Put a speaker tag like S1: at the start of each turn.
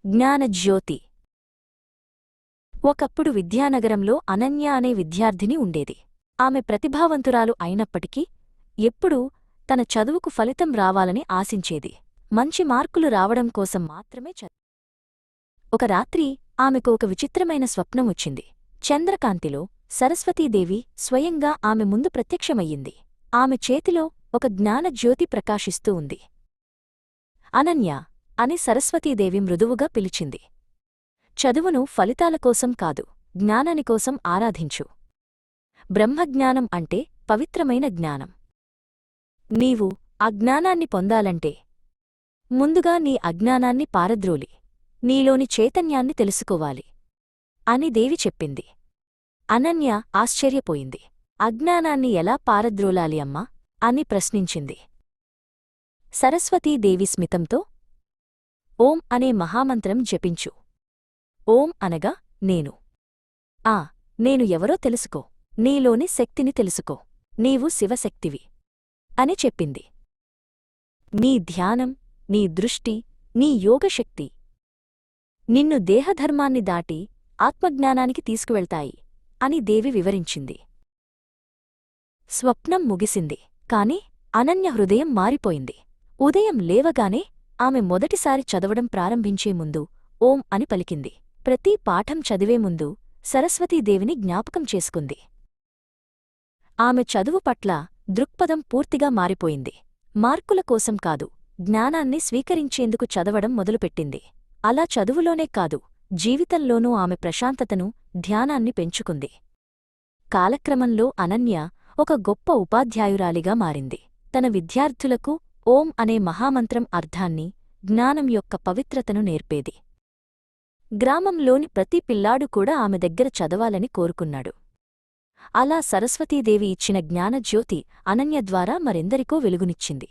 S1: జ్ఞానజ్యోతి. ఒకప్పుడు విద్యానగరంలో అనన్య అనే విద్యార్థిని ఉండేది. ఆమె ప్రతిభావంతురాలు అయినప్పటికీ ఎప్పుడూ తన చదువుకు ఫలితం రావాలని ఆశించేది. మంచి మార్కులు రావడం కోసం మాత్రమే ఒక రాత్రి ఆమెకు ఒక విచిత్రమైన స్వప్నం వచ్చింది. చంద్రకాంతిలో సరస్వతీదేవి స్వయంగా ఆమె ముందు ప్రత్యక్షమయ్యింది. ఆమె చేతిలో ఒక జ్ఞానజ్యోతి ప్రకాశిస్తూ ఉంది. అనన్య అని సరస్వతీదేవి మృదువుగా పిలిచింది. చదువును ఫలితాల కోసం కాదు, జ్ఞానానికోసం ఆరాధించు. బ్రహ్మజ్ఞానం అంటే పవిత్రమైన జ్ఞానం. నీవు ఆ జ్ఞానాన్ని పొందాలంటే ముందుగా నీ అజ్ఞానాన్ని పారద్రోలి నీలోని చైతన్యాన్ని తెలుసుకోవాలి అని దేవి చెప్పింది. అనన్య ఆశ్చర్యపోయింది. అజ్ఞానాన్ని ఎలా పారద్రోలాలి అమ్మా అని ప్రశ్నించింది. సరస్వతీదేవి స్మితంతో, ఓం అనే మహామంత్రం జపించు. ఓం అనగా నేను. నేను ఎవరో తెలుసుకో. నీలోని శక్తిని తెలుసుకో. నీవు శివశక్తివి అని చెప్పింది. నీ ధ్యానం, నీ దృష్టి, నీ యోగశక్తి నిన్ను దేహధర్మాన్ని దాటి ఆత్మజ్ఞానానికి తీసుకువెళ్తాయి అని దేవి వివరించింది. స్వప్నం ముగిసింది. కాని అనన్య హృదయం మారిపోయింది. ఉదయం లేవగానే ఆమె మొదటిసారి చదవడం ప్రారంభించే ముందు ఓం అని పలికింది. ప్రతి పాఠం చదివే ముందు సరస్వతీదేవిని జ్ఞాపకం చేసుకుంది. ఆమె చదువు పట్ల దృక్పథం పూర్తిగా మారిపోయింది. మార్కుల కోసం కాదు, జ్ఞానాన్ని స్వీకరించేందుకు చదవడం మొదలుపెట్టింది. అలా చదువులోనే కాదు, జీవితంలోనూ ఆమె ప్రశాంతతను, ధ్యానాన్ని పెంచుకుంది. కాలక్రమంలో అనన్య ఒక గొప్ప ఉపాధ్యాయురాలిగా మారింది. తన విద్యార్థులకు ఓం అనే మహామంత్రం అర్థాన్ని, జ్ఞానం యొక్క పవిత్రతను నేర్పేది. గ్రామంలోని ప్రతి పిల్లాడు కూడా ఆమె దగ్గర చదవాలని కోరుకున్నాడు. అలా సరస్వతీదేవి ఇచ్చిన జ్ఞానజ్యోతి అనన్య ద్వారా మరెందరికో వెలుగునిచ్చింది.